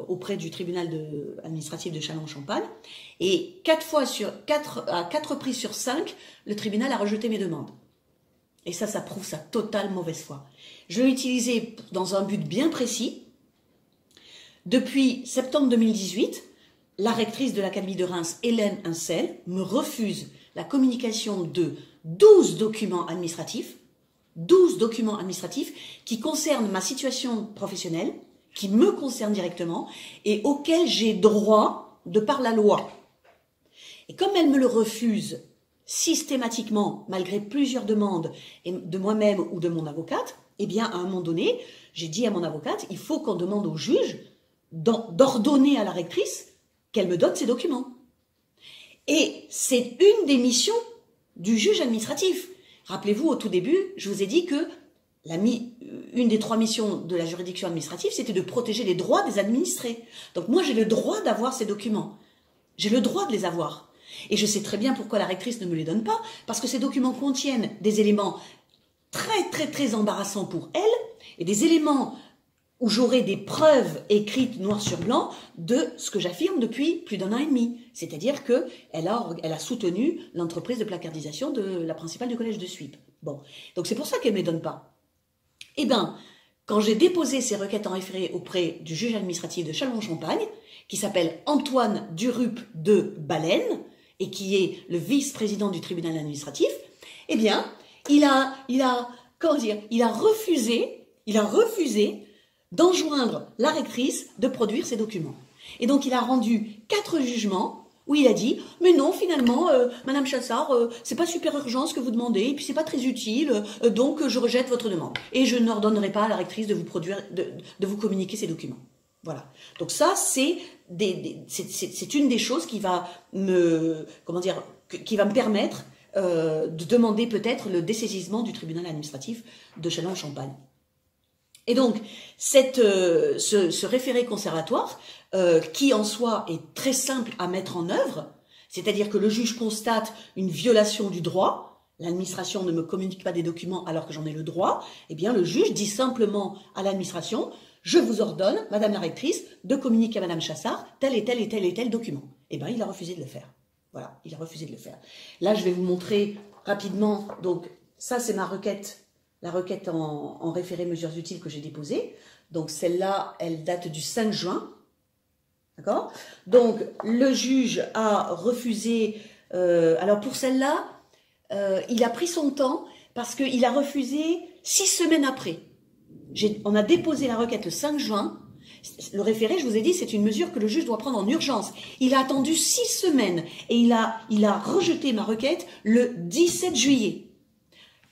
auprès du tribunal administratif de Châlons-en-Champagne. Et à 4 reprises sur 5, le tribunal a rejeté mes demandes. Et ça prouve sa totale mauvaise foi. Je l'ai utilisé dans un but bien précis. Depuis septembre 2018, la rectrice de l'Académie de Reims, Hélène Incel, me refuse la communication de 12 documents administratifs qui concernent ma situation professionnelle, qui me concernent directement et auxquels j'ai droit de par la loi. Et comme elle me le refuse systématiquement, malgré plusieurs demandes de moi-même ou de mon avocate, eh bien, à un moment donné, j'ai dit à mon avocate, il faut qu'on demande au juge d'ordonner à la rectrice qu'elle me donne ces documents. Et c'est une des missions du juge administratif. Rappelez-vous, au tout début, je vous ai dit que une des 3 missions de la juridiction administrative, c'était de protéger les droits des administrés. Donc moi, j'ai le droit d'avoir ces documents. J'ai le droit de les avoir. Et je sais très bien pourquoi la rectrice ne me les donne pas, parce que ces documents contiennent des éléments très embarrassants pour elle, et des éléments où j'aurai des preuves écrites noir sur blanc de ce que j'affirme depuis plus d'1 an et demi. C'est-à-dire qu'elle a soutenu l'entreprise de placardisation de la principale du collège de Suippes. Bon, donc c'est pour ça qu'elle ne me les donne pas. Eh bien, quand j'ai déposé ces requêtes en référé auprès du juge administratif de Châlons-en-Champagne, qui s'appelle Antoine Durup de Baleine, et qui est le vice-président du tribunal administratif, eh bien, il a refusé d'enjoindre la rectrice de produire ces documents. Et donc, il a rendu 4 jugements où il a dit « Mais non, finalement, Madame Chassard, c'est pas super urgent ce que vous demandez, et puis c'est pas très utile, donc je rejette votre demande. Et je n'ordonnerai pas à la rectrice de vous communiquer ces documents. » Voilà. Donc ça, c'est une des choses qui va me permettre de demander peut-être le dessaisissement du tribunal administratif de Châlons-en-Champagne. Et donc, ce référé conservatoire, qui en soi est très simple à mettre en œuvre, c'est-à-dire que le juge constate une violation du droit, l'administration ne me communique pas des documents alors que j'en ai le droit, eh bien le juge dit simplement à l'administration « Je vous ordonne, Madame la rectrice, de communiquer à Madame Chassard tel et tel et tel et tel document. » Eh bien, il a refusé de le faire. Voilà, il a refusé de le faire. Là, je vais vous montrer rapidement, donc ça c'est ma requête, la requête en référé mesures utiles que j'ai déposée. Donc celle-là, elle date du 5 juin. D'accord? Donc le juge a refusé, alors pour celle-là, il a pris son temps parce qu'il a refusé 6 semaines après. On a déposé la requête le 5 juin. Le référé, je vous ai dit, c'est une mesure que le juge doit prendre en urgence. Il a attendu 6 semaines et il a rejeté ma requête le 17 juillet.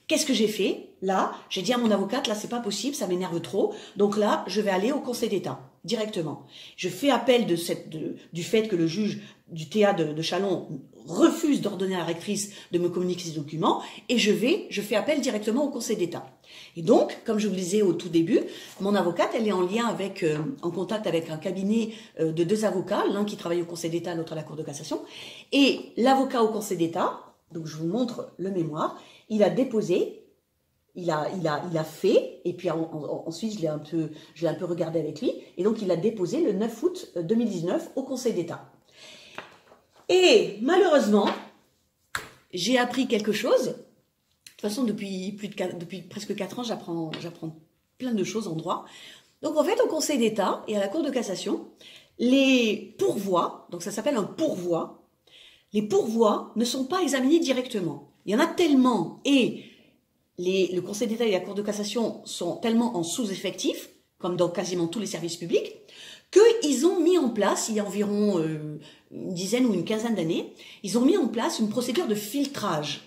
Qu'est-ce que j'ai fait? Là, j'ai dit à mon avocate, là, c'est pas possible, ça m'énerve trop. Donc là, je vais aller au Conseil d'État, directement. Je fais appel du fait que le juge du TA de Châlons refuse d'ordonner à la rectrice de me communiquer ces documents et je fais appel directement au Conseil d'État. Et donc, comme je vous le disais au tout début, mon avocate, elle est en lien en contact avec un cabinet de 2 avocats, l'un qui travaille au Conseil d'État, l'autre à la Cour de cassation. Et l'avocat au Conseil d'État, donc je vous montre le mémoire, il a déposé, il a fait, et puis ensuite je l'ai un peu regardé avec lui, et donc il a déposé le 9 août 2019 au Conseil d'État. Et malheureusement, j'ai appris quelque chose. De toute façon, depuis presque 4 ans, j'apprends plein de choses en droit. Donc en fait, au Conseil d'État et à la Cour de cassation, les pourvois, donc ça s'appelle un pourvoi, les pourvois ne sont pas examinés directement. Il y en a tellement, et le Conseil d'État et la Cour de cassation sont tellement en sous-effectif, comme dans quasiment tous les services publics, qu'ils ont mis en place, il y a environ une dizaine ou une quinzaine d'années, ils ont mis en place une procédure de filtrage.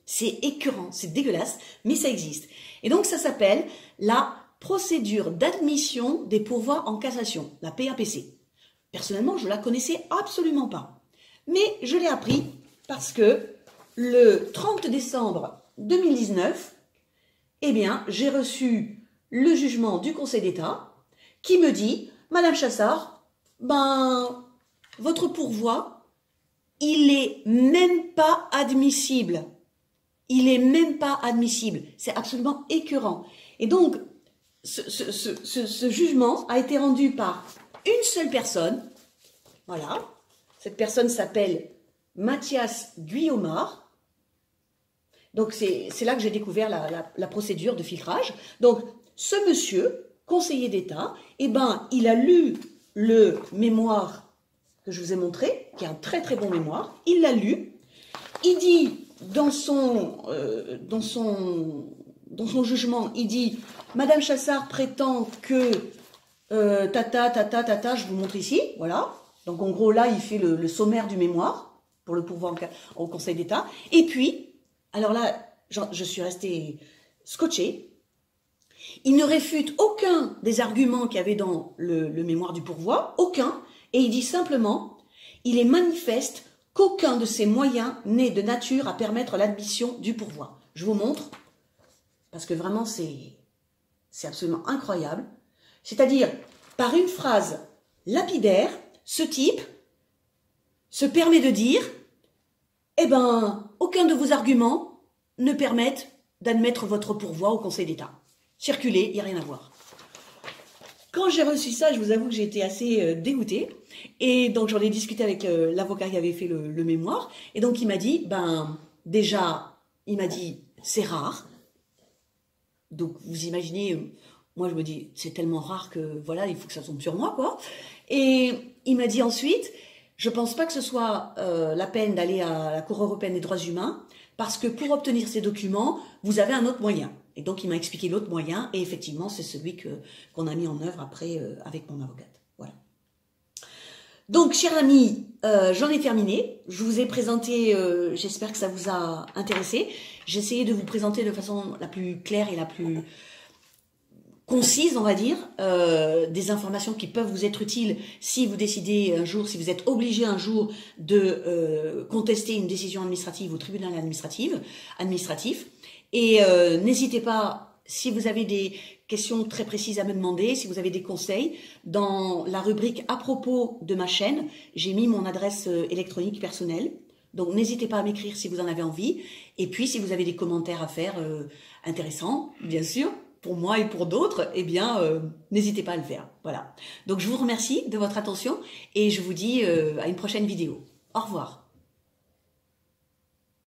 C'est écœurant, c'est dégueulasse, mais ça existe. Et donc ça s'appelle la procédure d'admission des pourvois en cassation, la PAPC. Personnellement, je ne la connaissais absolument pas. Mais je l'ai appris parce que le 30 décembre 2019, eh bien, j'ai reçu le jugement du Conseil d'État qui me dit « Madame Chassard, votre pourvoi, il est même pas admissible. Il est même pas admissible. C'est absolument écœurant. » Et donc, ce jugement a été rendu par une seule personne. Voilà. Cette personne s'appelle Mathias Guillaumard. Donc, c'est là que j'ai découvert la procédure de filtrage. Donc, ce monsieur, conseiller d'État, eh ben, il a lu le mémoire que je vous ai montré, qui est un très très bon mémoire. Il l'a lu. Il dit, dans son jugement, il dit, Madame Chassard prétend que je vous montre ici, voilà. Donc, en gros, là, il fait le sommaire du mémoire pour le pourvoi au Conseil d'État. Et puis, alors là, je suis restée scotchée. Il ne réfute aucun des arguments qu'il y avait dans le mémoire du pourvoi, aucun, et il dit simplement, il est manifeste qu'aucun de ces moyens n'est de nature à permettre l'admission du pourvoi. Je vous montre, parce que vraiment c'est absolument incroyable. C'est-à-dire, par une phrase lapidaire, ce type se permet de dire, eh ben, aucun de vos arguments ne permettent d'admettre votre pourvoi au Conseil d'État. Circulez, il n'y a rien à voir. Quand j'ai reçu ça, je vous avoue que j'ai été assez dégoûtée. Et donc, j'en ai discuté avec l'avocat qui avait fait le mémoire. Et donc, il m'a dit, ben, déjà, il m'a dit, c'est rare. Donc, vous imaginez, moi, je me dis, c'est tellement rare que, voilà, il faut que ça tombe sur moi, quoi. Et il m'a dit ensuite, je ne pense pas que ce soit la peine d'aller à la Cour européenne des droits humains, parce que pour obtenir ces documents, vous avez un autre moyen. Et donc, il m'a expliqué l'autre moyen, et effectivement, c'est celui qu'on a mis en œuvre après avec mon avocate. Voilà. Donc, chers amis, j'en ai terminé. Je vous ai présenté, j'espère que ça vous a intéressé. J'ai essayé de vous présenter de façon la plus claire et la plus concise, on va dire, des informations qui peuvent vous être utiles si vous décidez un jour, si vous êtes obligé un jour de contester une décision administrative au tribunal administratif. Et n'hésitez pas, si vous avez des questions très précises à me demander, si vous avez des conseils, dans la rubrique à propos de ma chaîne, j'ai mis mon adresse électronique personnelle. Donc n'hésitez pas à m'écrire si vous en avez envie. Et puis si vous avez des commentaires à faire intéressants, bien sûr, pour moi et pour d'autres, eh bien, n'hésitez pas à le faire. Voilà. Donc je vous remercie de votre attention et je vous dis à une prochaine vidéo. Au revoir.